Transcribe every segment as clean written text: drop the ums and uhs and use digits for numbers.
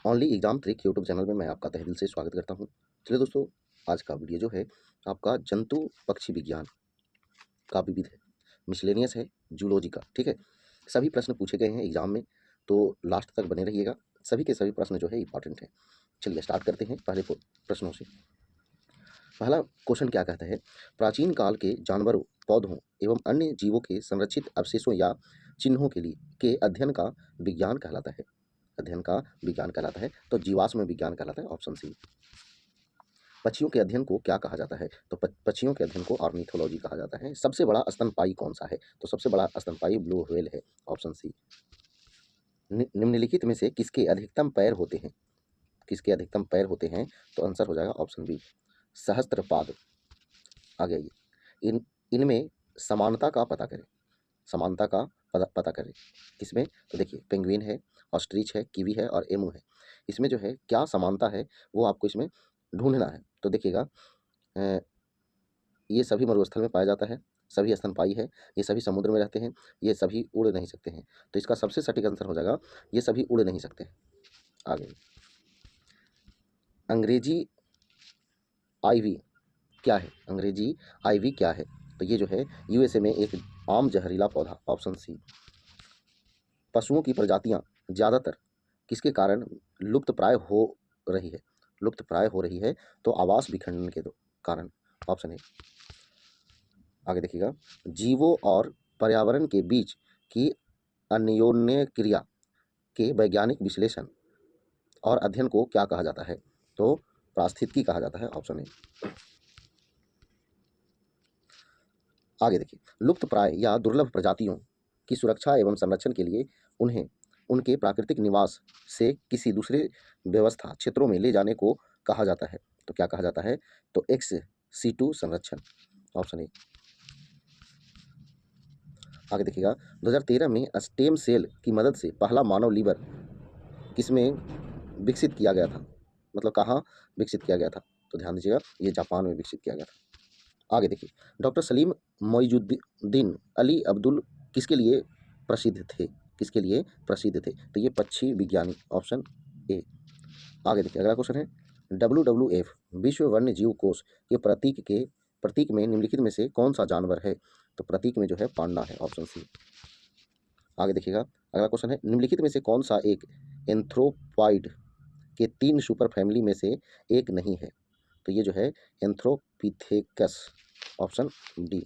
Only exam trick YouTube channel में मैं आपका तहे दिल से स्वागत करता हूं। चलिए दोस्तों, आज का वीडियो जो है आपका जंतु पक्षी विज्ञान का विविध है, मिसलेनियस है, जूलॉजी का। ठीक है, सभी प्रश्न पूछे गए हैं एग्जाम में, तो लास्ट तक बने रहिएगा। सभी के सभी प्रश्न जो है इंपॉर्टेंट हैं। चलिए स्टार्ट करते हैं पहले प्रश्नों से। पहला क्वेश्चन क्या कहता है, प्राचीन काल के जानवरों, पौधों एवं अन्य जीवों के संरक्षित अवशेषों या चिन्हों के लिए के अध्ययन का विज्ञान कहलाता है। अध्ययन का विज्ञान कहलाता है तो जीवाश्म विज्ञान कहलाता है, ऑप्शन सी। पक्षियों के अध्ययन को क्या कहा जाता है, तो पक्षियों के अध्ययन को ऑर्निथोलॉजी कहा जाता है। सबसे बड़ा स्तनपायी कौन सा है, तो सबसे बड़ा स्तनपायी ब्लू व्हेल है, ऑप्शन सी। निम्नलिखित में से किसके अधिकतम पैर होते हैं, किसके अधिकतम पैर होते हैं, तो आंसर हो जाएगा ऑप्शन बी, सहस्त्रपाद। आगे आइए, इनमें समानता का पता करें, समानता का पता करें किसमें, तो देखिए पेंगुइन है, ऑस्ट्रिच है, कीवी है और एमू है। इसमें जो है क्या समानता है वो आपको इसमें ढूंढना है। तो देखिएगा, ये सभी मरुस्थल में पाया जाता है, सभी स्तनपायी है, ये सभी समुद्र में रहते हैं, ये सभी उड़ नहीं सकते हैं। तो इसका सबसे सटीक आंसर हो जाएगा ये सभी उड़ नहीं सकते हैं। आगे, अंग्रेजी आईवी क्या है, अंग्रेजी आईवी क्या है, तो ये जो है यूएसए में एक आम जहरीला पौधा, ऑप्शन सी। पशुओं की प्रजातियां ज़्यादातर किसके कारण लुप्त प्राय हो रही है, लुप्त प्राय हो रही है, तो आवास विखंडन के कारण, ऑप्शन ए। आगे देखिएगा, जीवों और पर्यावरण के बीच की अन्योन्य क्रिया के वैज्ञानिक विश्लेषण और अध्ययन को क्या कहा जाता है, तो पारिस्थितिकी कहा जाता है, ऑप्शन ए। आगे देखिए, लुप्त प्राय या दुर्लभ प्रजातियों की सुरक्षा एवं संरक्षण के लिए उन्हें उनके प्राकृतिक निवास से किसी दूसरे व्यवस्था क्षेत्रों में ले जाने को कहा जाता है, तो क्या कहा जाता है, तो एक्स सीटू संरक्षण, ऑप्शन ए। आगे देखिएगा, 2013 में स्टेम सेल की मदद से पहला मानव लीवर किसमें विकसित किया गया था, मतलब कहाँ विकसित किया गया था, तो ध्यान दीजिएगा ये जापान में विकसित किया गया था। आगे देखिए, डॉक्टर सलीम मोइजुद्दीन अली अब्दुल किसके लिए प्रसिद्ध थे, किसके लिए प्रसिद्ध थे, तो ये पक्षी विज्ञानी, ऑप्शन ए। आगे देखिए, अगला क्वेश्चन है, WWF विश्व वन्य जीव कोष के प्रतीक में निम्नलिखित में से कौन सा जानवर है, तो प्रतीक में जो है पांडा है, ऑप्शन सी। आगे देखिएगा, अगला क्वेश्चन है, निम्नलिखित में से कौन सा एक एंथ्रोपॉइड के 3 सुपर फैमिली में से एक नहीं है, तो ये जो है एंथ्रोपिथेकस, ऑप्शन डी।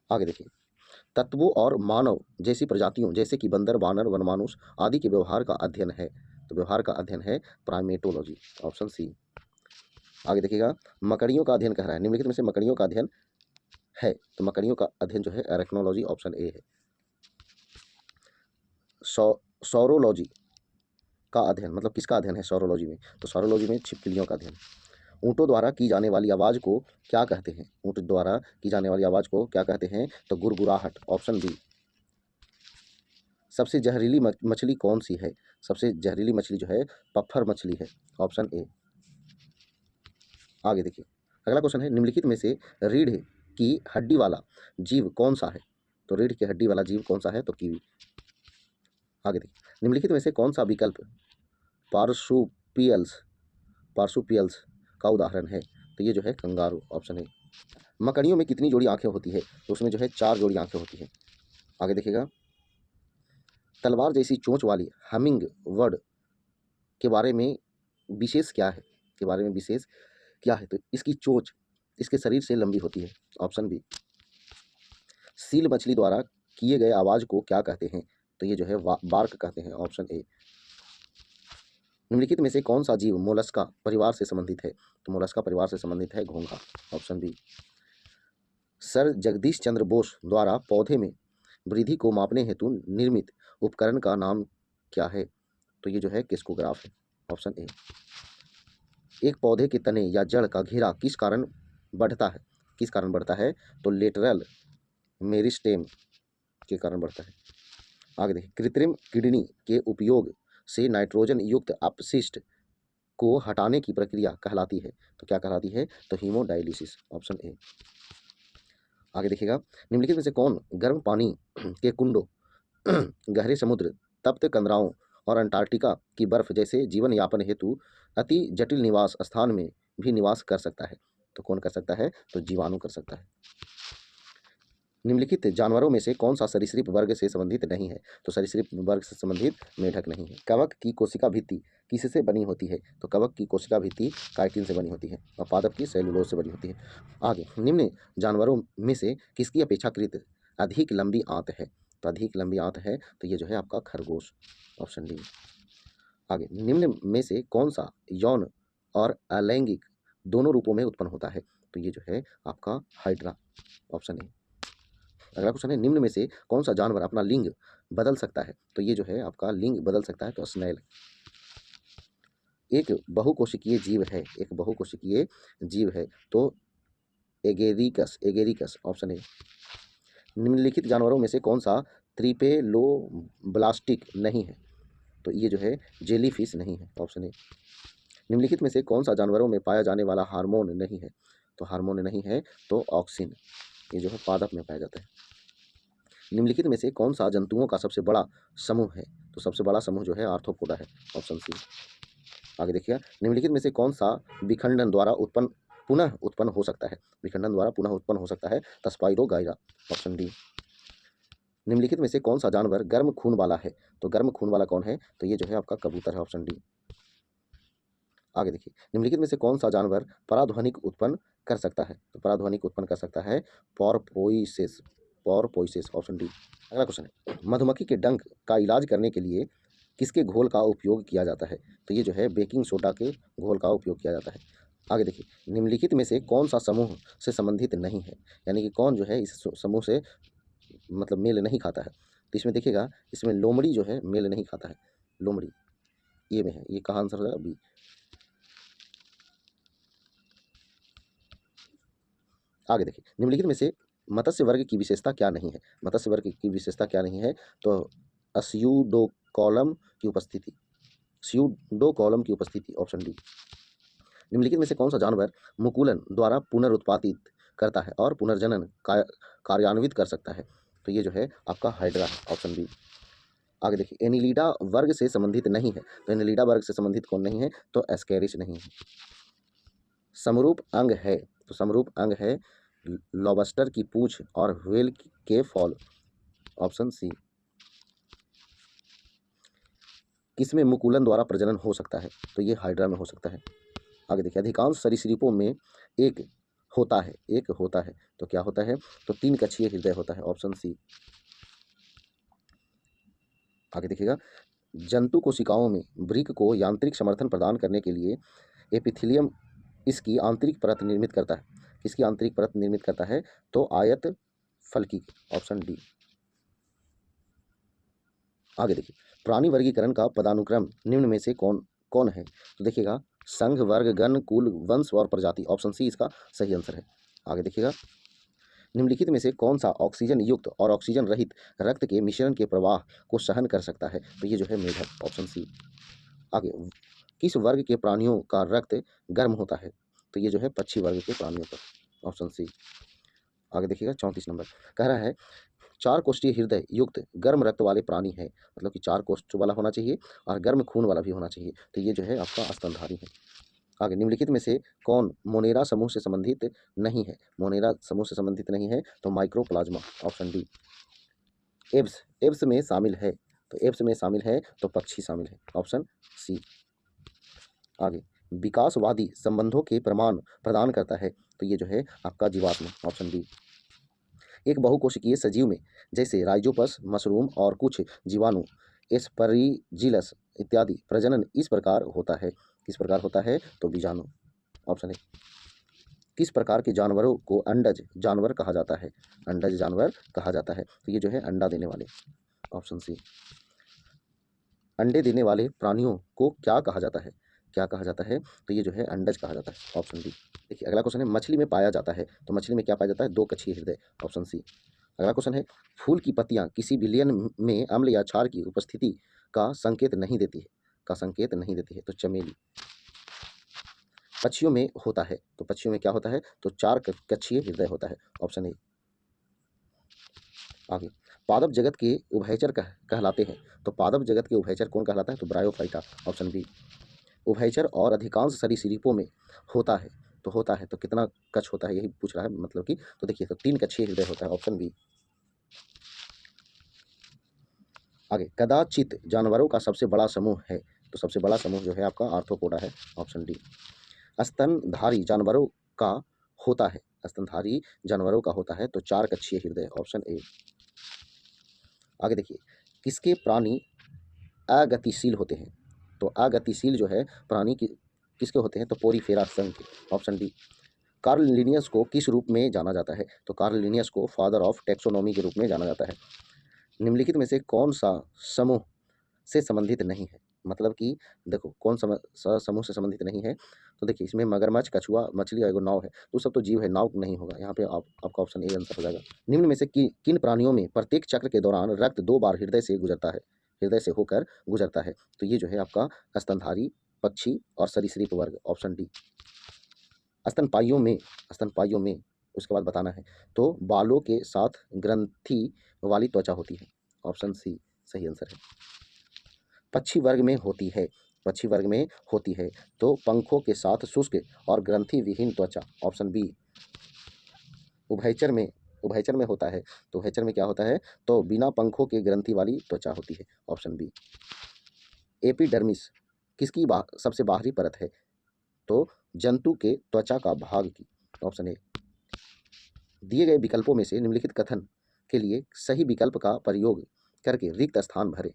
आगे देखिए, तत्वों और मानव जैसी प्रजातियों जैसे कि बंदर, बानर, वनमानुष आदि के व्यवहार का अध्ययन है, तो व्यवहार का अध्ययन है प्राइमेटोलॉजी, ऑप्शन सी। आगे देखिएगा, मकड़ियों का अध्ययन कह रहा है, निम्नलिखित में से मकड़ियों का अध्ययन है, तो मकड़ियों का अध्ययन जो है एरेक्नोलॉजी, ऑप्शन ए है। सौरोलॉजी का अध्ययन, मतलब किसका अध्ययन है सौरोलॉजी में, तो सौरोलॉजी में छिपकलियों का अध्ययन। ऊँटों द्वारा की जाने वाली आवाज़ को क्या कहते हैं, ऊँट द्वारा की जाने वाली आवाज़ को क्या कहते हैं, तो गुरगुराहट, ऑप्शन बी। सबसे जहरीली मछली कौन सी है, सबसे जहरीली मछली जो है पत्थर मछली है, ऑप्शन ए। आगे देखिए, अगला क्वेश्चन है, निम्नलिखित में से रीढ़ की हड्डी वाला जीव कौन सा है, तो रीढ़ की हड्डी वाला जीव कौन सा है, तो कीवी। आगे देखिए, निम्नलिखित में से कौन सा विकल्प पार्सुपियल्स पार्सुपियल्स का उदाहरण है, तो ये जो है कंगारू, ऑप्शन है। मकड़ियों में कितनी जोड़ी आंखें होती है, तो उसमें जो है 4 जोड़ी आंखें होती है। आगे देखिएगा, तलवार जैसी चोंच वाली हमिंग बर्ड के बारे में विशेष क्या है, के बारे में विशेष क्या है, तो इसकी चोंच इसके शरीर से लंबी होती है, ऑप्शन बी। सील मछली द्वारा किए गए आवाज़ को क्या कहते हैं, तो ये जो है बार्क कहते हैं, ऑप्शन ए। निम्नलिखित में से कौन सा जीव मोलस्का परिवार से संबंधित है, तो मोलस्का परिवार से संबंधित है घोंघा, option B. Sir Jagdish Chandra Bose द्वारा पौधे में वृद्धि को मापने हेतु निर्मित उपकरण का नाम क्या है, तो ये जो है किस्कोग्राफ है, ऑप्शन ए। एक पौधे के तने या जड़ का घेरा किस कारण बढ़ता है, किस कारण बढ़ता है, तो लेटरल मेरिस्टेम के कारण बढ़ता है। आगे देखिए, कृत्रिम किडनी के उपयोग से नाइट्रोजन युक्त अपशिष्ट को हटाने की प्रक्रिया कहलाती है, तो क्या कहलाती है, तो हीमोडायलिसिस, ऑप्शन ए। आगे देखिएगा, निम्नलिखित में से कौन गर्म पानी के कुंडों गहरे समुद्र, तप्त कंदराओं और अंटार्कटिका की बर्फ जैसे जीवन यापन हेतु अति जटिल निवास स्थान में भी निवास कर सकता है। तो कौन कर सकता है? तो जीवाणु कर सकता है। निम्नलिखित जानवरों में से कौन सा सरीसृप वर्ग से संबंधित नहीं है? तो सरीसृप वर्ग से संबंधित मेढक नहीं है। कवक की कोशिका भित्ति किससे बनी होती है? तो कवक की कोशिका भित्ति काइटिन से बनी होती है और पादप की सेलुलोज से बनी होती है। आगे, निम्न जानवरों में से किसकी अपेक्षाकृत अधिक लंबी आंत है? तो अधिक लंबी आंत है तो ये जो है आपका खरगोश, ऑप्शन डी। आगे, निम्न में से कौन सा यौन और अलैंगिक दोनों रूपों में उत्पन्न होता है? तो ये जो है आपका हाइड्रा, ऑप्शन ए। अगला क्वेश्चन है, निम्न में से कौन सा जानवर अपना लिंग बदल सकता है? तो ये जो है आपका लिंग बदल सकता है, तो स्नेल। एक बहुकोशिकीय जीव है, एक बहुकोशिकीय जीव है तो एगेरिकस, एगेरिकस, ऑप्शन ए। निम्नलिखित जानवरों में से कौन सा ट्रिपेलोब्लास्टिक नहीं है? तो ये जो है जेलीफिश नहीं है, ऑप्शन ए। निम्नलिखित में से कौन सा जानवरों में पाया जाने वाला हार्मोन नहीं है? तो हार्मोन नहीं है तो ऑक्सिन, ये जो है पादप में पाया जाता है। निम्नलिखित में से कौन सा जंतुओं का सबसे बड़ा समूह है? तो सबसे बड़ा समूह जो है आर्थ्रोपोडा है, ऑप्शन सी। आगे देखिए, निम्नलिखित में से कौन सा विखंडन द्वारा पुनः उत्पन्न हो सकता है? विखंडन द्वारा पुनः उत्पन्न हो सकता है, तो स्पाइरोगाइरा, ऑप्शन डी। निम्नलिखित में से कौन सा जानवर गर्म खून वाला है? तो गर्म खून वाला कौन है? तो ये जो है आपका कबूतर है, ऑप्शन डी। आगे देखिए, निम्नलिखित में से कौन सा जानवर पराध्वनिक उत्पन्न कर सकता है? तो पराध्वनिक उत्पन्न कर सकता है पॉरपोइसेस, पॉरपोइसेस, ऑप्शन डी। अगला क्वेश्चन है, मधुमक्खी के डंक का इलाज करने के लिए किसके घोल का उपयोग किया जाता है? तो ये जो है बेकिंग सोडा के घोल का उपयोग किया जाता है। आगे देखिए, निम्नलिखित में से कौन सा समूह से संबंधित नहीं है, यानी कि कौन जो है इस समूह से मतलब मेल नहीं खाता है? तो इसमें देखिएगा, इसमें लोमड़ी जो है मेल नहीं खाता है, लोमड़ी ये में है, ये कहाँ आंसर है? बी। आगे देखिए, निम्नलिखित में से मत्स्य वर्ग की विशेषता क्या नहीं है? मत्स्य वर्ग की विशेषता क्या नहीं है? तो अस्यूडोकॉलम की उपस्थिति, स्यूडोकॉलम की उपस्थिति, ऑप्शन डी। निम्नलिखित में से कौन सा जानवर मुकुलन द्वारा पुनरुत्पादित करता है और पुनर्जनन कार्यान्वित कर सकता है? तो ये जो है आपका हाइड्रा है, ऑप्शन बी। आगे देखिए, एनिलिडा वर्ग से संबंधित नहीं है, तो एनिलिडा वर्ग से संबंधित कौन नहीं है? तो एस्केरिस नहीं है। समरूप अंग है, तो समरूप अंग है लॉबस्टर की पूंछ और व्हेल के फॉल, ऑप्शन सी। किसमें मुकुलन द्वारा प्रजनन हो सकता है? तो ये हाइड्रा में हो सकता है। आगे देखिए, अधिकांश सरीसृपों में एक होता है, एक होता है तो क्या होता है? तो तीन कक्षीय हृदय होता है, ऑप्शन सी। आगे देखिएगा, जंतु कोशिकाओं में वृक्क को यांत्रिक समर्थन प्रदान करने के लिए एपिथेलियम इसकी आंतरिक परत निर्मित करता है। किसकी आंतरिक परत निर्मित करता है? तो आयत फलकी, ऑप्शन डी। आगे देखिए, प्राणी वर्गीकरण का पदानुक्रम निम्न में से कौन कौन है? तो देखिएगा, संघ, वर्ग, गण, कुल, वंश और प्रजाति, ऑप्शन सी इसका सही आंसर है। आगे देखिएगा, निम्नलिखित में से कौन सा ऑक्सीजन युक्त और ऑक्सीजन रहित रक्त के मिश्रण के प्रवाह को सहन कर सकता है? तो ये जो है मेढक, ऑप्शन सी। आगे, किस वर्ग के प्राणियों का रक्त गर्म होता है? तो ये जो है पक्षी वर्ग के प्राणियों का, ऑप्शन सी। आगे देखिएगा, 34 नंबर कह रहा है, चार कोष्ठीय हृदय युक्त गर्म रक्त वाले प्राणी है, मतलब कि चार कोष्ठ वाला होना चाहिए और गर्म खून वाला भी होना चाहिए, तो ये जो है आपका स्तनधारी है। आगे, निम्नलिखित में से कौन मोनेरा समूह से संबंधित नहीं है? मोनेरा समूह से संबंधित नहीं है तो mycoplasma, option D. Abs, abs में शामिल है, तो एब्स में शामिल है तो पक्षी शामिल है, ऑप्शन सी। आगे, विकासवादी संबंधों के प्रमाण प्रदान करता है, तो ये जो है आपका जीवात्मा, ऑप्शन डी। एक बहुकोशिकीय सजीव में जैसे राइजोपस, मशरूम और कुछ जीवाणु एस्परिजिलस इत्यादि प्रजनन इस प्रकार होता है। किस प्रकार होता है? तो बीजाणु, ऑप्शन ए। किस प्रकार के जानवरों को अंडज जानवर कहा जाता है? अंडज जानवर कहा जाता है, तो ये जो है अंडा देने वाले, ऑप्शन सी। अंडे देने वाले प्राणियों को क्या कहा जाता है? क्या कहा जाता है? तो ये जो है अंडज कहा जाता है, ऑप्शन डी। देखिए, अगला क्वेश्चन है, मछली में पाया जाता है, तो मछली में क्या पाया जाता है? दो कक्षीय हृदय, ऑप्शन सी। अगला क्वेश्चन है, फूल की पत्तियां किसी विलयन में अम्ल या क्षार की उपस्थिति का संकेत नहीं देती है, का संकेत नहीं देती है, तो चमेली। पक्षियों में होता है, तो पक्षियों में क्या होता है? तो चार कक्षीय हृदय होता है, ऑप्शन ए। आगे, पादप जगत के उभयचर कहलाते हैं। तो पादप जगत के उभयचर कौन कहलाता है? तो ब्रायोफाइटा, ऑप्शन बी। उभयचर और अधिकांश सरीसृपों में होता है। तो होता है तो कितना कक्ष होता है यही पूछ रहा है, मतलब कि तो देखिए तो 3 कक्षीय हृदय होता है, ऑप्शन बी। आगे, कदाचित जानवरों का सबसे बड़ा समूह है। तो सबसे बड़ा समूह जो है आपका आर्थ्रोपोडा है, ऑप्शन डी। स्तनधारी जानवरों का होता है, स्तनधारी जानवरों का होता है तो 4 कक्षीय हृदय, ऑप्शन ए। आगे देखिए, किसके प्राणी अगतिशील होते हैं? तो अगतिशील जो है प्राणी की किसके होते हैं? तो पोरीफेरा संघ के, ऑप्शन डी। कार्ल लिनियस को किस रूप में जाना जाता है? तो कार्ल लिनियस को फादर ऑफ टैक्सोनॉमी के रूप में जाना जाता है। निम्नलिखित में से कौन सा समूह से संबंधित नहीं है? मतलब कि देखो कौन समूह से संबंधित नहीं है? तो देखिए इसमें मगरमच्छ, कछुआ, मछली और एगो नाव है, तो सब तो जीव है, नाव नहीं होगा यहाँ पे। आपका ऑप्शन ए आंसर हो जाएगा। निम्न में से किन प्राणियों में प्रत्येक चक्र के दौरान रक्त 2 बार हृदय से गुजरता है, हृदय से होकर गुजरता है? तो ये जो है आपका स्तनधारी, पक्षी और सरीसृप वर्ग, ऑप्शन डी। स्तनपाइयों में, स्तनपाइयों में उसके बाद बताना है। तो बालों के साथ ग्रंथि वाली त्वचा होती है, ऑप्शन सी सही आंसर है। पक्षी वर्ग में होती है, पक्षी वर्ग में होती है तो पंखों के साथ शुष्क और ग्रंथि विहीन त्वचा, ऑप्शन बी। उभयचर में, उभयचर में होता है तो उभयचर में क्या होता है? तो बिना पंखों के ग्रंथि वाली त्वचा होती है, ऑप्शन बी। एपिडर्मिस किसकी सबसे बाहरी परत है? तो जंतु के त्वचा का भाग की, ऑप्शन ए। दिए गए विकल्पों में से निम्नलिखित कथन के लिए सही विकल्प का प्रयोग करके रिक्त स्थान भरे,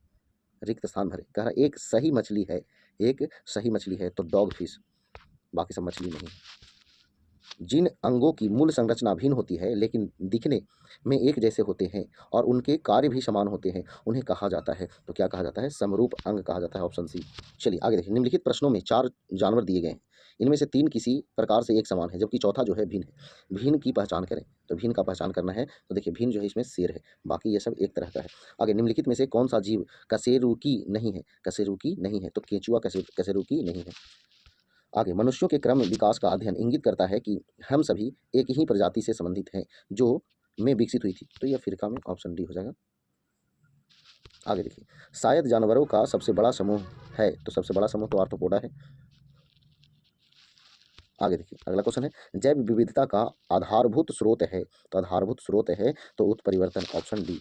रिक्त स्थान भरे। कह रहा एक सही मछली है, एक सही मछली है तो डॉग फिश, बाकी सब मछली नहीं है। जिन अंगों की मूल संरचना भिन्न होती है लेकिन दिखने में एक जैसे होते हैं और उनके कार्य भी समान होते हैं, उन्हें कहा जाता है, तो क्या कहा जाता है? समरूप अंग कहा जाता है, ऑप्शन सी। चलिए आगे देखिए, निम्नलिखित प्रश्नों में 4 जानवर दिए गए हैं, इनमें से 3 किसी प्रकार से एक समान है जबकि चौथा जो है भिन्न है। भिन्न की पहचान करें, तो भिन्न का पहचान करना है तो देखिए भिन्न जो है इसमें शेर है, बाकी ये सब एक तरह का है। आगे, निम्नलिखित में से कौन सा जीव कशेरुकी नहीं है? कशेरुकी नहीं है तो केंचुआ कशेरुकी नहीं है। आगे, मनुष्यों के क्रम विकास का अध्ययन इंगित करता है कि हम सभी एक ही प्रजाति से संबंधित हैं जो में विकसित हुई थी, तो यह अफ्रीका में, ऑप्शन डी हो जाएगा। आगे देखिए, शायद जानवरों का सबसे बड़ा समूह है, तो सबसे बड़ा समूह तो आर्थ्रोपोडा है। आगे देखिए, अगला क्वेश्चन है, जैव विविधता का आधारभूत स्रोत है, तो आधारभूत स्रोत है तो उत्परिवर्तन, ऑप्शन डी।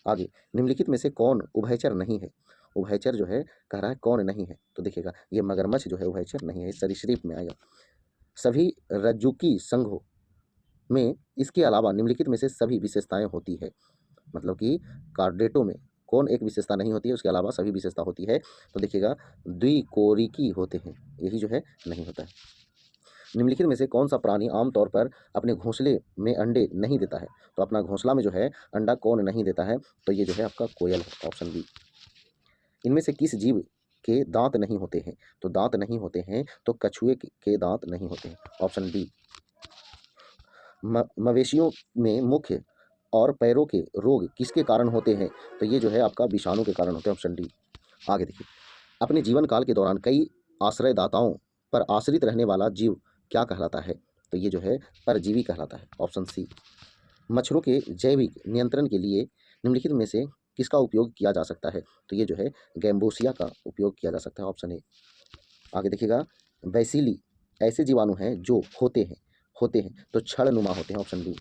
आगे, निम्नलिखित में से कौन उभयचर नहीं है? उभयचर जो है कह रहा है कौन नहीं है, तो देखिएगा ये मगरमच्छ जो है उभयचर नहीं है, सरीसृप में आएगा। सभी रज्जुकी संघों में इसके अलावा निम्नलिखित में से सभी विशेषताएं होती है, मतलब कि कार्डेटो में कौन एक विशेषता नहीं होती है, उसके अलावा सभी विशेषता होती है? तो देखिएगा द्विकोरिकी होते हैं, यही जो है नहीं होता है। निम्नलिखित में से कौन सा प्राणी आमतौर पर अपने घोंसले में अंडे नहीं देता है? तो अपना घोंसला में जो है अंडा कौन नहीं देता है? तो ये जो है आपका कोयल है, ऑप्शन बी। इनमें से किस जीव के दांत नहीं होते हैं? तो दांत नहीं होते हैं तो कछुए के दांत नहीं होते हैं, ऑप्शन डी। मवेशियों में मुख्य और पैरों के रोग किसके कारण होते हैं? तो ये जो है आपका विषाणु के कारण होते हैं, ऑप्शन डी। आगे देखिए, अपने जीवन काल के दौरान कई आश्रयदाताओं पर आश्रित रहने वाला जीव क्या कहलाता है? तो ये जो है परजीवी कहलाता है, ऑप्शन सी। मच्छरों के जैविक नियंत्रण के लिए निम्नलिखित में से किसका उपयोग किया जा सकता है? तो ये जो है गैम्बोसिया का उपयोग किया जा सकता है, ऑप्शन ए। आगे देखिएगा, बैसिली ऐसे जीवाणु हैं जो होते हैं तो छड़नुमा होते हैं, ऑप्शन बी।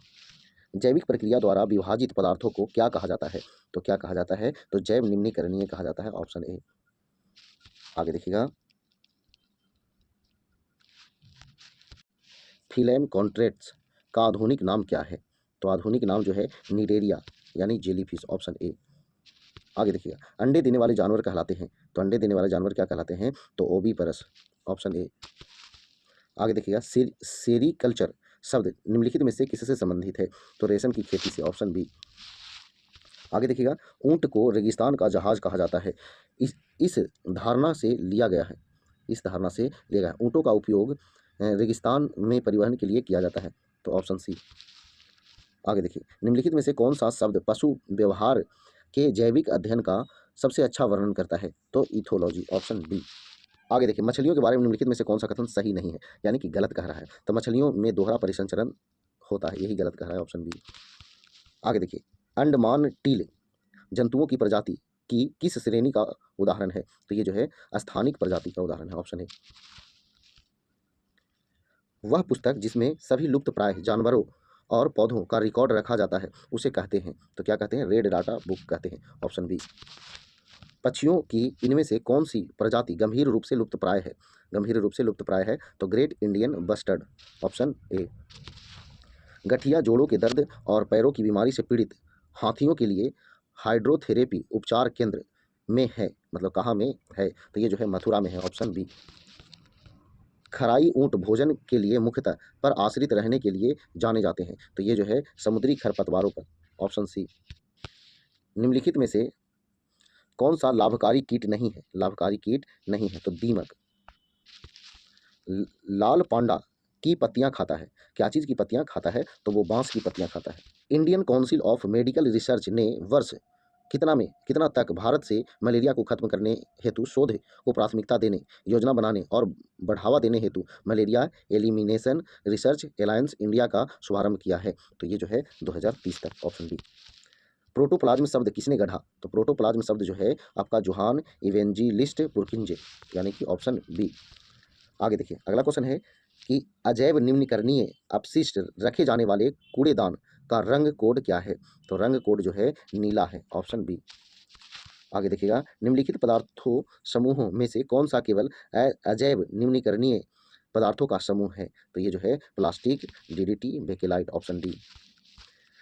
जैविक प्रक्रिया द्वारा विभाजित पदार्थों को क्या कहा जाता है? तो क्या कहा जाता है? तो जैव निम्नीकरणीय कहा जाता है, ऑप्शन ए। आगे देखिएगा, फिलेम कॉन्ट्रेट्स का आधुनिक नाम क्या है? तो आधुनिक नाम जो है निडेरिया यानी जेलीफिश, ऑप्शन ए। आगे देखिएगा, अंडे देने वाले जानवर कहलाते हैं, तो अंडे देने वाले जानवर क्या कहलाते हैं? तो ओवीपरस, ऑप्शन ए। आगे देखिएगा, सेरीकल्चर शब्द निम्नलिखित में से किससे संबंधित है? तो रेशम की खेती से, ऑप्शन बी। आगे देखिएगा, ऊंट को रेगिस्तान का जहाज कहा जाता है, इस धारणा से लिया गया है, इस धारणा से लिया गया है। ऊँटों का उपयोग रेगिस्तान में परिवहन के लिए किया जाता है, तो ऑप्शन सी। आगे देखिए, निम्नलिखित में से कौन सा शब्द पशु व्यवहार के जैविक अध्ययन का सबसे अच्छा वर्णन करता है? तो इथोलॉजी, ऑप्शन डी। आगे देखिए, मछलियों के बारे में निम्नलिखित में से कौन सा कथन सही नहीं है, यानी कि गलत कह रहा है? तो मछलियों में दोहरा परिसंचरण होता है, यही गलत कह रहा है, ऑप्शन बी। आगे देखिए, निम्नलिखित में से कौन सा कथन सही नहीं है, यानी कि गलत कह रहा है? तो मछलियों में दोहरा परिसंचरण होता है, यही गलत कह रहा है, ऑप्शन बी। आगे देखिए, अंडमान टील जंतुओं की प्रजाति की किस श्रेणी का उदाहरण है? तो ये जो है स्थानिक प्रजाति का उदाहरण है, ऑप्शन ए। वह पुस्तक जिसमें सभी लुप्त प्राय जानवरों और पौधों का रिकॉर्ड रखा जाता है उसे कहते हैं, तो क्या कहते हैं? रेड डाटा बुक कहते हैं, ऑप्शन बी। पक्षियों की इनमें से कौन सी प्रजाति गंभीर रूप से लुप्त प्राय है? गंभीर रूप से लुप्त प्राय है तो great Indian bustard, option A. गठिया जोड़ों के दर्द और पैरों की बीमारी से पीड़ित हाथियों के लिए हाइड्रोथेरेपी उपचार केंद्र में है, मतलब कहाँ में है? तो ये जो है मथुरा में है, ऑप्शन बी। खराई ऊंट भोजन के लिए मुख्यतः पर आश्रित रहने के लिए जाने जाते हैं, तो ये जो है समुद्री खरपतवारों पर, ऑप्शन सी। निम्नलिखित में से कौन सा लाभकारी कीट नहीं है? लाभकारी कीट नहीं है तो दीमक। लाल पांडा की पत्तियां खाता है, क्या चीज़ की पत्तियां खाता है? तो वो बांस की पत्तियां खाता है। Indian council of medical research ने वर्ष कितना तक भारत से मलेरिया को खत्म करने हेतु शोध को प्राथमिकता देने, योजना बनाने और बढ़ावा देने हेतु malaria elimination research alliance India का शुभारंभ किया है? तो ये जो है 2030 तक, ऑप्शन बी। प्रोटोप्लाज्म शब्द किसने गढ़ा? तो प्रोटोप्लाज्म शब्द जो है आपका जोहान इवेंजिलिस्ट पुरकिंजे, यानी कि ऑप्शन बी। आगे देखिए अगला क्वेश्चन है कि अजैव निम्नीकरणीय अपशिष्ट रखे जाने वाले कूड़ेदान का रंग कोड क्या है? तो रंग कोड जो है नीला है, ऑप्शन बी। आगे देखिएगा निम्नलिखित पदार्थों समूहों में से कौन सा केवल अजैव निम्नीकरणीय पदार्थों का समूह है? तो ये जो है plastic, DDT, bakelite, option D.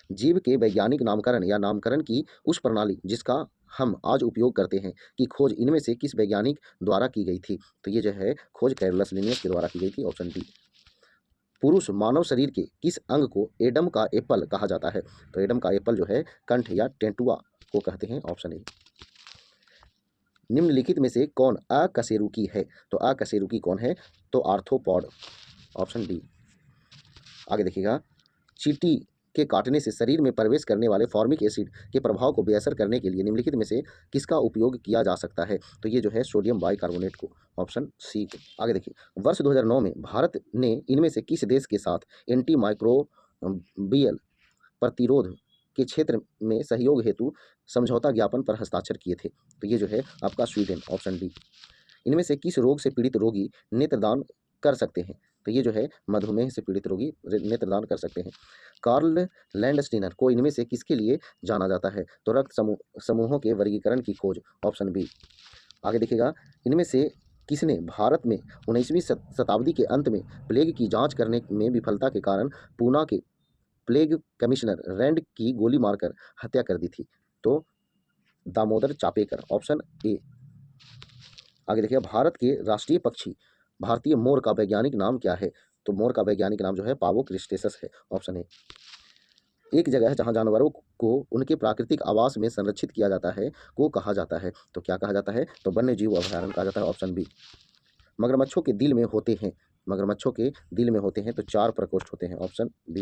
जीव के वैज्ञानिक नामकरण या नामकरण की उस प्रणाली जिसका हम आज उपयोग करते हैं की खोज इनमें से किस वैज्ञानिक द्वारा की गई थी? तो ये जो है खोज कैरोलस लिनियस के द्वारा की गई थी, ऑप्शन डी। पुरुष मानव शरीर के किस अंग को एडम का एप्पल कहा जाता है? तो एडम का एप्पल जो है कंठ या टेंटुआ को कहते हैं, ऑप्शन ए। निम्नलिखित में से कौन अकशेरुकी है? तो अकशेरुकी कौन है? तो आर्थ्रोपॉड, ऑप्शन डी। आगे देखिएगा चींटी के काटने से शरीर में प्रवेश करने वाले फॉर्मिक एसिड के प्रभाव को बेअसर करने के लिए निम्नलिखित में से किसका उपयोग किया जा सकता है? तो ये जो है सोडियम बाइकार्बोनेट को, ऑप्शन सी को। आगे देखिए वर्ष 2009 में भारत ने इनमें से किस देश के साथ एंटी माइक्रोबियल प्रतिरोध के क्षेत्र में सहयोग हेतु समझौता ज्ञापन पर हस्ताक्षर किए थे? तो ये जो है आपका स्वीडन, ऑप्शन डी। इनमें से किस रोग से पीड़ित रोगी नेत्रदान कर सकते हैं? तो ये जो है मधुमेह से पीड़ित रोगी नेत्रदान कर सकते हैं। कार्ल लैंडस्टीनर को इनमें से किसके लिए जाना जाता है? तो रक्त समूहों के वर्गीकरण की खोज, ऑप्शन बी। आगे देखिएगा इनमें से किसने भारत में 19वीं शताब्दी के अंत में प्लेग की जांच करने में विफलता के कारण पूना के प्लेग कमिश्नर रैंड की गोली मारकर हत्या कर दी थी? तो दामोदर चापेकर, ऑप्शन ए। आगे देखिए भारत के राष्ट्रीय पक्षी भारतीय मोर का वैज्ञानिक नाम क्या है? तो मोर का वैज्ञानिक नाम जो है पावो क्रिस्टेसस है, ऑप्शन ए। एक जगह है जहां जानवरों को उनके प्राकृतिक आवास में संरक्षित किया जाता है को कहा जाता है? तो क्या कहा जाता है? तो वन्य जीव अभयारण्य कहा जाता है, ऑप्शन बी। मगरमच्छों के दिल में होते हैं, मगरमच्छों के दिल में होते हैं तो 4 प्रकोष्ठ होते हैं, ऑप्शन बी।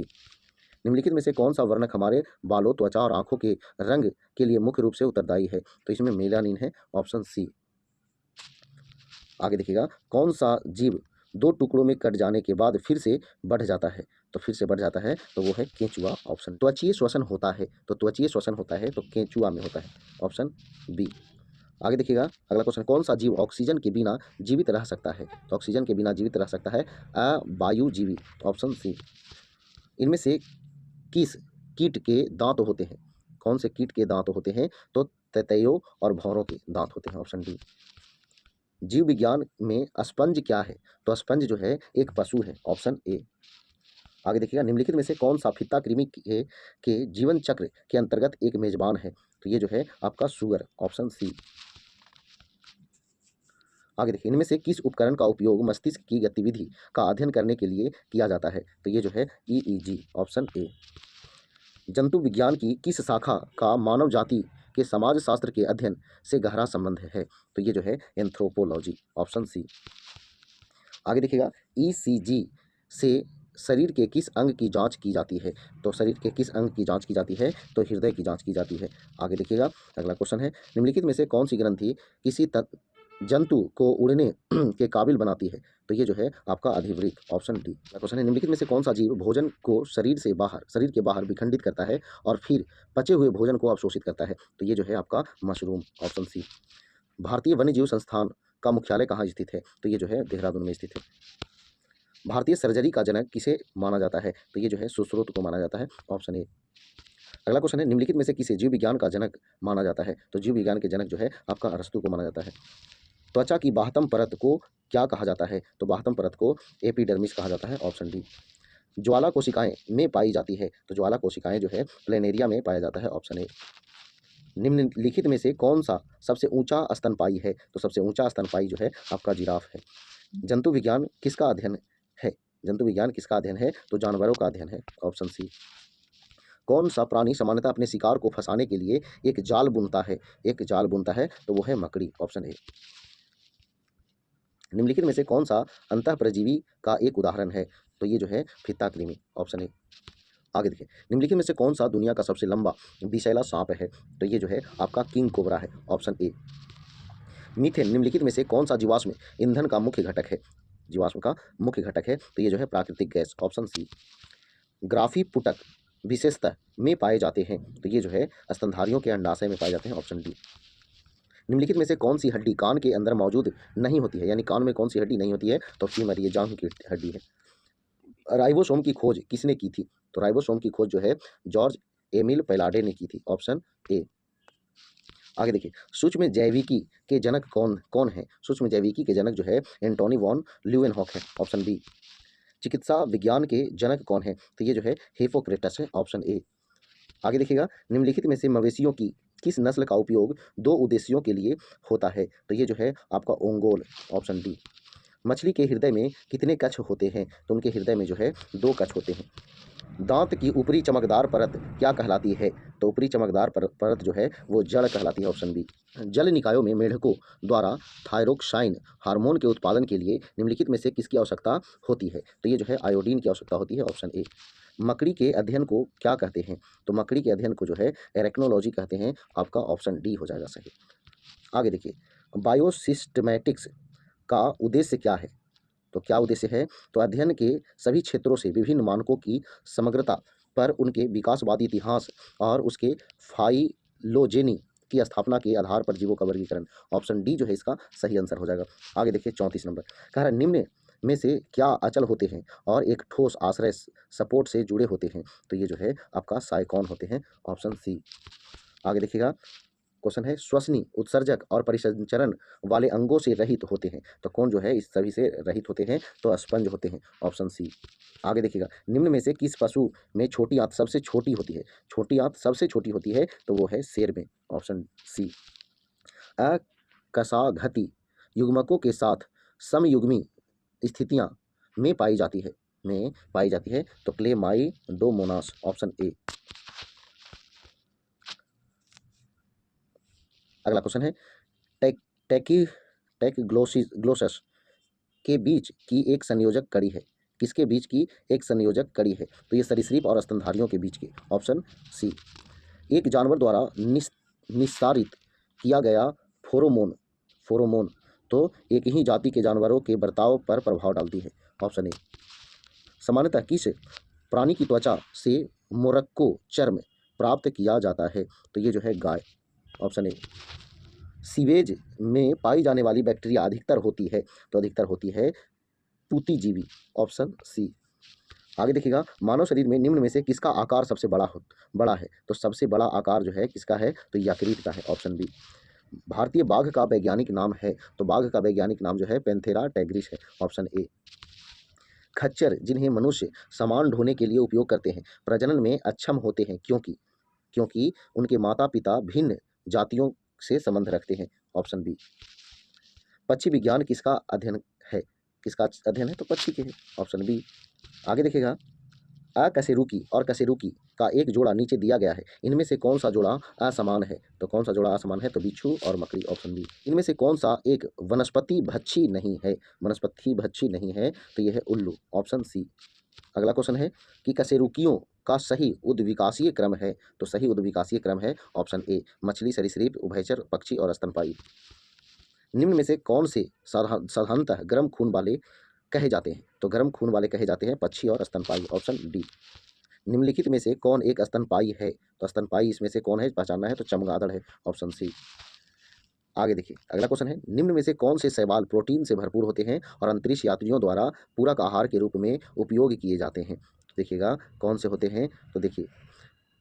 निम्नलिखित में से कौन सा वर्णक हमारे बालों, त्वचा और आंखों के रंग के लिए मुख्य रूप से उत्तरदायी है? तो इसमें मेलानिन है, ऑप्शन सी। आगे देखिएगा कौन सा जीव 2 टुकड़ों में कट जाने के बाद फिर से बढ़ जाता है? तो फिर से बढ़ जाता है तो वो है केंचुआ, ऑप्शन। त्वचीय श्वसन होता है, तो त्वचीय श्वसन होता है तो केंचुआ में होता है, ऑप्शन बी। आगे देखिएगा अगला क्वेश्चन, कौन सा जीव ऑक्सीजन के बिना जीवित रह सकता है? तो ऑक्सीजन के बिना जीवित रह सकता है अवायुजीवी, ऑप्शन सी। इनमें से किस कीट के दांत होते हैं? कौन से कीट के दांत होते हैं? तो ततैयों और भौरों के दांत होते हैं, ऑप्शन डी। जीव विज्ञान में स्पंज क्या है? तो स्पंज जो है एक पशु है, ऑप्शन ए। आगे देखिएगा निम्नलिखित में से कौन सा फित्ता कृमि के जीवन चक्र के अंतर्गत एक मेजबान है? तो ये जो है आपका सुअर, ऑप्शन सी। आगे देखिए इनमें से किस उपकरण का उपयोग मस्तिष्क की गतिविधि का अध्ययन करने के लिए किया जाता है? तो ये जो है ईईजी, ऑप्शन ए। जंतु विज्ञान की किस शाखा का मानव जाति के समाज शास्त्र के अध्ययन से गहरा संबंध है? तो ये जो है एंथ्रोपोलॉजी, ऑप्शन सी। आगे देखिएगा ईसीजी से शरीर के किस अंग की जांच की जाती है? तो शरीर के किस अंग की जांच की जाती है? तो हृदय की जांच की जाती है। आगे देखिएगा अगला क्वेश्चन है निम्नलिखित में से कौन सी ग्रंथि जंतु को उड़ने के काबिल बनाती है? तो ये जो है आपका अधिवृक्क, ऑप्शन डी। अगला क्वेश्चन है, निम्नलिखित में से कौन सा जीव भोजन को शरीर के बाहर विखंडित करता है और फिर पचे हुए भोजन को अवशोषित करता है? तो ये जो है आपका मशरूम, ऑप्शन सी। भारतीय वन्यजीव संस्थान का मुख्यालय कहाँ स्थित है? तो ये जो है देहरादून में स्थित है। भारतीय सर्जरी का जनक किसे माना जाता है? तो ये जो है सुश्रुत को माना जाता है, ऑप्शन ए। अगला क्वेश्चन है, निम्नलिखित में से किसे जीव विज्ञान का जनक माना जाता है? तो जीव विज्ञान के जनक जो है आपका अरस्तु को माना जाता है। त्वचा की बाह्यतम परत को क्या कहा जाता है? तो बाह्यतम परत को एपिडर्मिस कहा जाता है, ऑप्शन डी। ज्वाला कोशिकाएं में पाई जाती है? तो ज्वाला कोशिकाएं जो है प्लेनेरिया में पाया जाता है, ऑप्शन ए। निम्नलिखित में से कौन सा सबसे ऊंचा स्तनपायी है? तो सबसे ऊंचा स्तनपायी जो है आपका जिराफ है। जंतु विज्ञान किसका अध्ययन है? जंतु विज्ञान किसका अध्ययन है? तो जानवरों का अध्ययन है, ऑप्शन सी। कौन सा प्राणी सामान्यतः अपने शिकार को फंसाने के लिए एक जाल बुनता है? एक जाल बुनता है तो वो है मकड़ी, ऑप्शन ए। निम्नलिखित में से कौन सा अंतःपरजीवी का एक उदाहरण है? तो ये जो है फित्ता कृमि, ऑप्शन ए। आगे देखिए, निम्नलिखित में से कौन सा दुनिया का सबसे लंबा विषैला सांप है? तो ये जो है आपका किंग कोबरा है, ऑप्शन ए। मीथेन निम्नलिखित में से कौन सा जीवाश्म ईंधन का मुख्य घटक है? जीवाश्म का मुख्य घटक है तो ये जो है प्राकृतिक गैस, ऑप्शन सी। ग्राफी पुटक विशेषतः में पाए जाते हैं? तो ये जो है स्तनधारियों के अंडाशय में पाए जाते हैं, ऑप्शन डी। निम्नलिखित में से कौन सी हड्डी कान के अंदर मौजूद नहीं होती है? यानी कान में कौन सी हड्डी नहीं होती है? तो फीमर, ये जांघ की हड्डी है। राइबोसोम की खोज किसने की थी? तो राइबोसोम की खोज जो है जॉर्ज एमिल पैलाडे ने की थी, ऑप्शन ए। आगे देखिए, सूक्ष्म जैविकी के जनक कौन कौन है? सूक्ष्म जैविकी के जनक जो है एंटोनी वॉन ल्यूवेनहॉक है, ऑप्शन बी। चिकित्सा विज्ञान के जनक कौन है? तो ये जो है हिप्पोक्रेटस है, ऑप्शन ए। आगे देखिएगा, निम्नलिखित में से मवेशियों की किस नस्ल का उपयोग दो उद्देश्यों के लिए होता है? तो ये जो है आपका ओंगोल, ऑप्शन डी। मछली के हृदय में कितने कक्ष होते हैं? तो उनके हृदय में जो है 2 कक्ष होते हैं। दांत की ऊपरी चमकदार परत क्या कहलाती है? तो ऊपरी चमकदार परत जो है वो जड़ कहलाती है, ऑप्शन बी। जल निकायों में मेंढकों द्वारा थायरोक्साइन हार्मोन के उत्पादन के लिए निम्नलिखित में से किसकी आवश्यकता होती है? तो ये जो है आयोडीन की आवश्यकता होती है, ऑप्शन ए। मकड़ी के अध्ययन को क्या कहते हैं? तो मकड़ी के अध्ययन को जो है एरेक्नोलॉजी कहते हैं, आपका ऑप्शन डी हो जाएगा सही। आगे देखिए, बायोसिस्टमैटिक्स का उद्देश्य क्या है? तो क्या उद्देश्य है? तो अध्ययन के सभी क्षेत्रों से विभिन्न मानकों की समग्रता पर उनके विकासवादी इतिहास और उसके फाइलोजेनी की स्थापना के आधार पर जीवों का वर्गीकरण, ऑप्शन डी जो है इसका सही आंसर हो जाएगा। आगे देखिए 34 नंबर, कह रहा है निम्न में से क्या अचल होते हैं और एक ठोस आश्रय सपोर्ट से जुड़े होते हैं? तो ये जो है आपका साइकॉन होते हैं, ऑप्शन सी। आगे देखिएगा, क्वेश्चन है श्वसनी उत्सर्जक और परिसंचरण वाले अंगों से रहित होते हैं? तो कौन जो है इस सभी से रहित होते हैं? तो स्पंज होते हैं, ऑप्शन सी। आगे देखिएगा, निम्न में से किस पशु में छोटी आंत सबसे छोटी होती है? छोटी आंत सबसे छोटी होती है तो वो है शेर में, ऑप्शन सी। अकशाघती युग्मकों के साथ समयुग्मी स्थितियां में पाई जाती है तो क्लेमाइडोमोनास, ऑप्शन ए। अगला क्वेश्चन है, टेक टेकी टेकग्लोसस के बीच की एक संयोजक कड़ी है? किसके बीच की एक संयोजक कड़ी है? तो ये सरीसृप और स्तनधारियों के बीच की, ऑप्शन सी। एक जानवर द्वारा निस्सारित किया गया फोरोमोन फोरोमोन तो एक ही जाति के जानवरों के बर्ताव पर प्रभाव डालती है, ऑप्शन ए। सामान्यतः किस प्राणी की त्वचा से मोरक्को चर्म प्राप्त किया जाता है? तो ये जो है गाय, ऑप्शन ए। सीवेज में पाई जाने वाली बैक्टीरिया अधिकतर होती है? तो अधिकतर होती है पूतिजीवी, ऑप्शन सी। आगे देखिएगा, मानव शरीर में निम्न में से किसका आकार सबसे बड़ा है? तो सबसे बड़ा आकार जो है किसका है? तो यकृत का है, ऑप्शन बी। भारतीय बाघ का वैज्ञानिक नाम है? तो बाघ का वैज्ञानिक नाम जो है पैंथेरा टैग्रिस है, ऑप्शन ए। खच्चर जिन्हें मनुष्य सामान ढोने के लिए उपयोग करते हैं प्रजनन में अक्षम होते हैं क्योंकि क्योंकि उनके माता पिता भिन्न जातियों से संबंध रखते हैं, ऑप्शन बी। पक्षी विज्ञान किसका अध्ययन है? किसका अध्ययन है? तो पक्षी के है, ऑप्शन बी। आगे देखिएगा, अकशेरुकी और कशेरुकी का एक जोड़ा नीचे दिया गया है, इनमें से कौन सा जोड़ा असमान है? तो कौन सा जोड़ा असमान है? तो बिच्छू और मकड़ी, ऑप्शन बी। इनमें से कौन सा एक वनस्पति भक्षी नहीं है? वनस्पति भक्षी नहीं है तो यह है उल्लू, ऑप्शन सी। अगला क्वेश्चन है कि कशेरुकियों का सही उद्विकासीय क्रम है? तो सही उद्विकासीय क्रम है ऑप्शन ए, मछली, सरीसृप, उभयचर पक्षी और स्तनपायी। निम्न में से कौन से साधारणतः गर्म खून वाले कहे जाते हैं? तो गर्म खून वाले कहे जाते हैं पक्षी और स्तनपायी, ऑप्शन डी। निम्नलिखित में से कौन एक स्तनपायी है? तो स्तनपायी इसमें से कौन है पहचानना है, तो चमगादड़ है, ऑप्शन सी। आगे देखिए अगला क्वेश्चन है, निम्न में से कौन से शैवाल प्रोटीन से भरपूर होते हैं और अंतरिक्ष यात्रियों द्वारा पूरक आहार के रूप में उपयोग किए जाते हैं? देखिएगा कौन से होते हैं, तो देखिए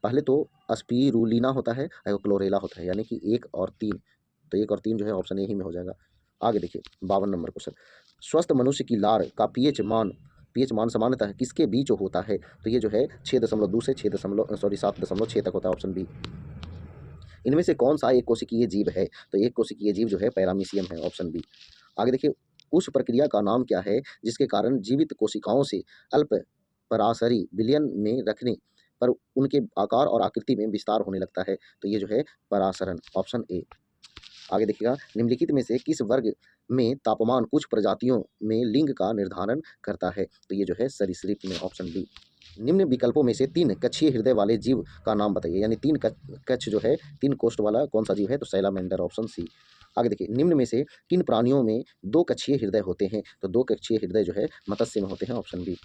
पहले तो स्पिरुलिना होता है और क्लोरेला होता है, यानी कि 1 और 3, तो 1 और 3 जो है ऑप्शन ए ही में हो जाएगा। आगे देखिए 52 नंबर क्वेश्चन, स्वस्थ मनुष्य की लार का पीएच मान सामान्यतः किसके बीच होता है? तो ये जो है 6.2 से 7.6 तक होता है, ऑप्शन बी। इनमें से कौन सा एक कोशिकीय जीव है? तो एक कोशिकीय जीव जो है पैरामीशियम है, ऑप्शन बी। आगे देखिए उस प्रक्रिया का नाम क्या है जिसके कारण जीवित कोशिकाओं से अल्प पराशरी विलयन में रखने पर उनके आकार और आकृति में विस्तार होने लगता है? तो ये जो है परासरण, ऑप्शन ए। आगे देखिएगा निम्नलिखित में से किस वर्ग में तापमान कुछ प्रजातियों में लिंग का निर्धारण करता है? तो ये जो है सरीसृप में, ऑप्शन डी। निम्न विकल्पों में से 3 कक्षीय हृदय वाले जीव का नाम बताइए, यानी 3 कक्ष जो है 3 कोष्ठ वाला कौन सा जीव है? तो सैलामेंडर, ऑप्शन सी। आगे देखिए निम्न में से किन प्राणियों में 2 कक्षीय हृदय होते हैं? तो 2 कक्षीय हृदय जो है मत्स्य में होते हैं, ऑप्शन बी।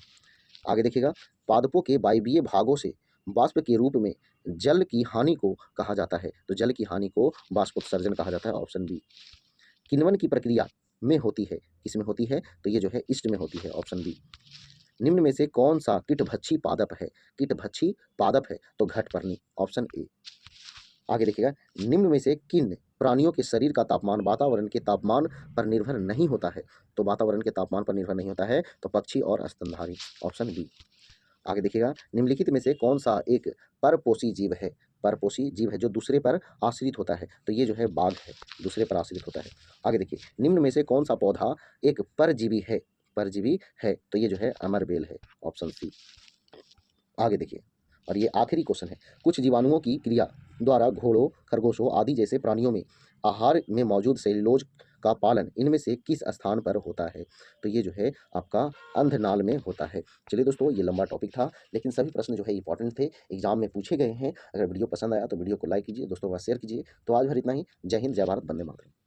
आगे देखिएगा पादपों के वायवीय भागों से वाष्प के रूप में जल की हानि को कहा जाता है? तो जल की हानि को वाष्पोत्सर्जन कहा जाता है, ऑप्शन बी। किण्वन की प्रक्रिया में होती है, किसमें होती है? तो ये जो है ईस्ट में होती है, ऑप्शन बी। निम्न में से कौन सा कीटभक्षी पादप है? कीटभक्षी पादप है तो घटपर्णी, ऑप्शन ए। आगे देखिएगा निम्न में से किन प्राणियों के शरीर का तापमान वातावरण के तापमान पर निर्भर नहीं होता है? तो वातावरण के तापमान पर निर्भर नहीं होता है, तो पक्षी और स्तनधारी, ऑप्शन बी। आगे देखिएगा निम्नलिखित में से कौन सा एक परपोषी जीव है? परपोषी जीव है जो दूसरे पर आश्रित होता है, तो ये जो है बाघ है, दूसरे पर आश्रित होता है। आगे देखिए निम्न में से कौन सा पौधा एक परजीवी है? परजीवी है तो ये जो है अमरबेल है, ऑप्शन सी। आगे देखिए और ये आखिरी क्वेश्चन है, कुछ जीवाणुओं की क्रिया द्वारा घोड़ों, खरगोशों आदि जैसे प्राणियों में आहार में मौजूद सेल्यूलोज का पालन इनमें से किस स्थान पर होता है? तो ये जो है आपका अंधनाल में होता है। चलिए दोस्तों ये लंबा टॉपिक था, लेकिन सभी प्रश्न जो है इंपॉर्टेंट थे, एग्जाम में पूछे गए हैं। अगर वीडियो पसंद आया तो वीडियो को लाइक कीजिए, दोस्तों का शेयर कीजिए। तो आज भर इतना ही। जय हिंद, जय भारत, वंदे मातरम।